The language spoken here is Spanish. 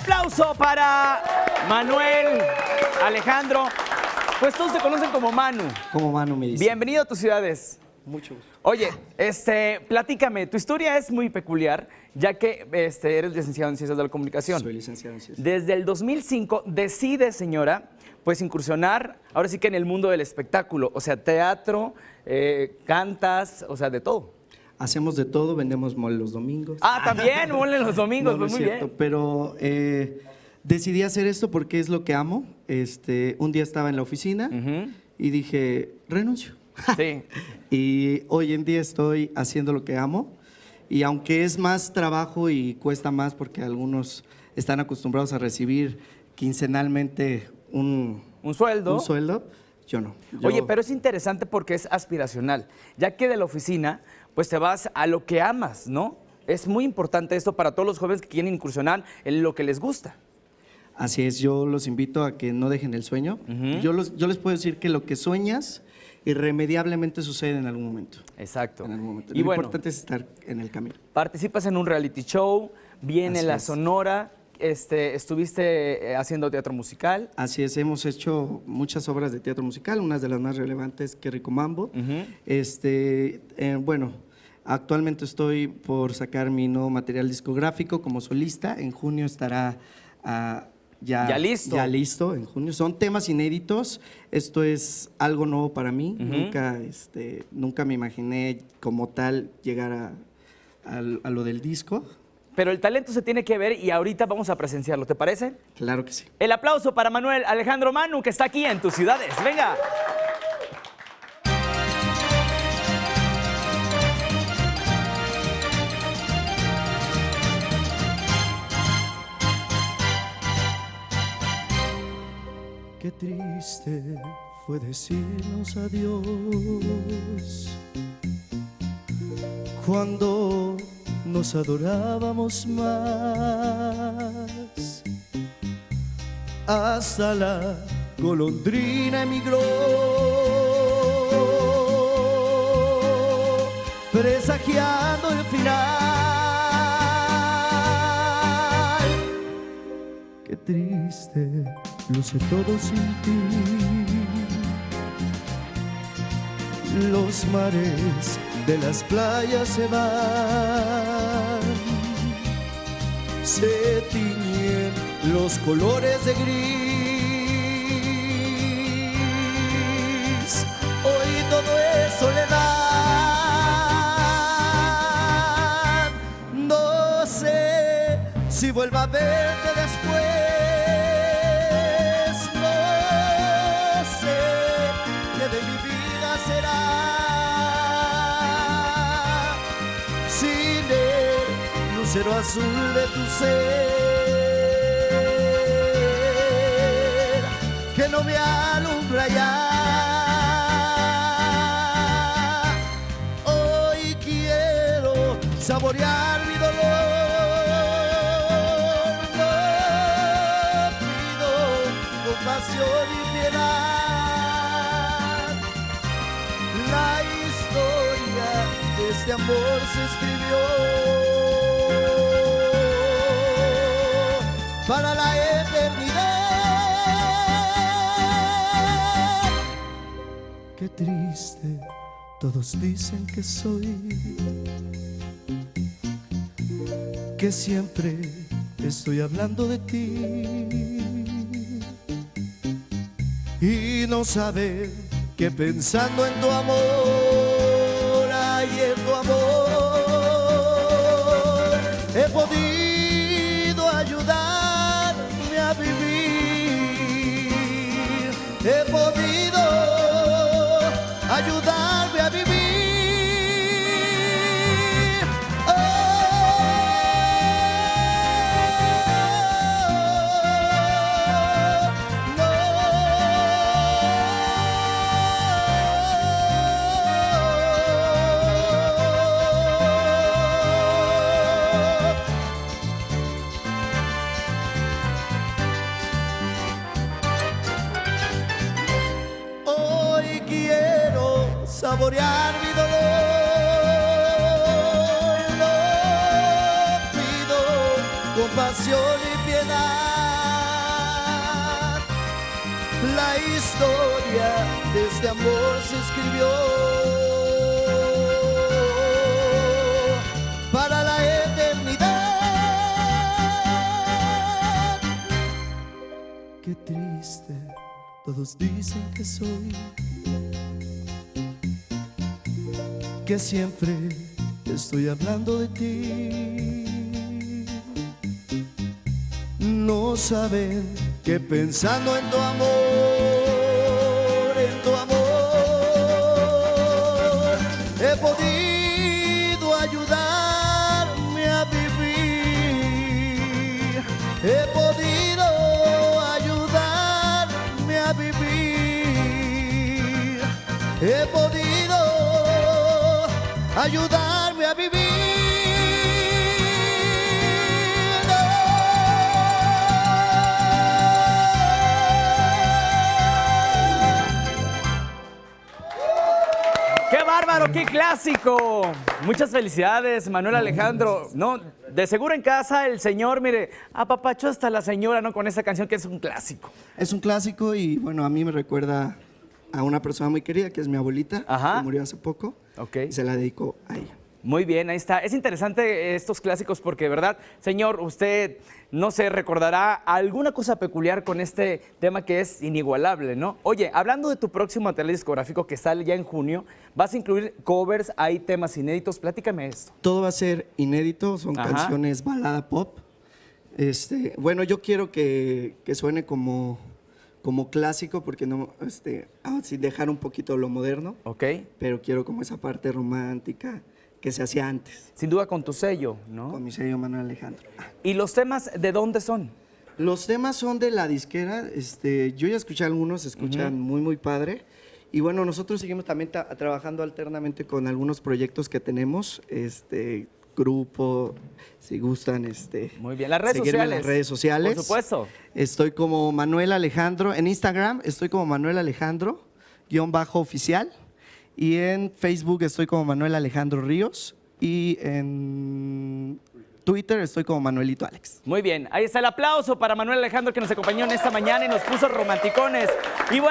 Aplauso para Manuel Alejandro. Pues todos te conocen como Manu. Como Manu me dice. Bienvenido a tus ciudades. Mucho gusto. Oye, platícame, tu historia es muy peculiar, ya que eres licenciado en Ciencias de la Comunicación. Soy licenciado en Ciencias. Desde el 2005 decides, señora, pues incursionar, ahora sí que en el mundo del espectáculo, o sea, teatro, cantas, o sea, de todo. Hacemos de todo, vendemos mole los domingos. Ah, también, mole los domingos, No, pues no muy es cierto, bien. pero decidí hacer esto porque es lo que amo. Un día estaba en la oficina y dije, renuncio. Sí. Y hoy en día estoy haciendo lo que amo. Y aunque es más trabajo y cuesta más porque algunos están acostumbrados a recibir quincenalmente un sueldo, yo no. Oye, pero es interesante porque es aspiracional, ya que de la oficina, pues te vas a lo que amas, ¿no? Es muy importante esto para todos los jóvenes que quieren incursionar en lo que les gusta. Así es, yo los invito a que no dejen el sueño. Yo les puedo decir que lo que sueñas irremediablemente sucede en algún momento. Exacto. En algún momento. Y Lo bueno, importante es estar en el camino. participas en un reality show, viene Así la es. Sonora, estuviste haciendo teatro musical. Así es, hemos hecho muchas obras de teatro musical, una de las más relevantes que Rico Mambo. Bueno, actualmente estoy por sacar mi nuevo material discográfico como solista. En junio estará ya listo. Ya listo, en junio. Son temas inéditos. Esto es algo nuevo para mí. Nunca me imaginé como tal llegar a lo del disco. Pero el talento se tiene que ver y ahorita vamos a presenciarlo, ¿te parece? Claro que sí. El aplauso para Manuel Alejandro Manu, que está aquí en tus ciudades. Venga. Qué triste fue decirnos adiós cuando nos adorábamos más. Hasta la golondrina emigró, presagiando el final. Qué triste luce todo sin ti. Los mares de las playas se van, se tiñen los colores de gris. Hoy todo es soledad. No sé si vuelva a verte después. De mi vida será sin el lucero azul de tu ser que no me alumbra ya. Hoy quiero saborear mi dolor. No pido compasión y piedad. La historia de este amor se escribió para la eternidad. Qué triste, todos dicen que soy, que siempre estoy hablando de ti y no saber que pensando en tu amor, ay, en tu amor, he podido ayudarme a vivir, he podido ayudarme a vivir. Saborear mi dolor, no pido compasión y piedad. historia de este amor se escribió para la eternidad. Qué triste, todos dicen que soy, que siempre estoy hablando de ti. No saben que pensando en tu amor, he podido ayudarme a vivir. He podido ayudarme a vivir. He podido ayudarme a vivir. ¡Qué bárbaro! ¡Qué clásico! Muchas felicidades, Manuel Alejandro. No, de seguro en casa el señor, mire, apapachó hasta la señora, ¿no? Con esa canción que es un clásico. Es un clásico y bueno, a mí me recuerda a una persona muy querida que es mi abuelita, Ajá. que murió hace poco. Ok. Y se la dedico a ella. Muy bien, ahí está. Es interesante estos clásicos porque, ¿verdad? Señor, usted, no sé, recordará alguna cosa peculiar con este tema que es inigualable, ¿no? Oye, hablando de tu próximo material discográfico que sale ya en junio, vas a incluir covers, hay temas inéditos. Platícame esto. Todo va a ser inédito, son Ajá. canciones balada pop. Bueno, yo quiero que suene como clásico porque no, así dejar un poquito lo moderno, ¿Ok? pero quiero como esa parte romántica que se hacía antes, Sin duda con tu sello, ¿no? con mi sello Manuel Alejandro. ¿Y los temas de dónde son? Los temas son de la disquera, yo ya escuché algunos, se escuchan muy padre. Y bueno, nosotros seguimos también trabajando alternamente con algunos proyectos que tenemos, grupo, si gustan, Muy bien, las redes seguirme sociales. en las redes sociales. Por supuesto. Estoy como Manuel Alejandro, en Instagram estoy como Manuel Alejandro, _oficial. Y en Facebook estoy como Manuel Alejandro Ríos. Y en Twitter estoy como Manuelito Alex. Muy bien, ahí está el aplauso para Manuel Alejandro que nos acompañó en esta mañana y nos puso romanticones. Y bueno,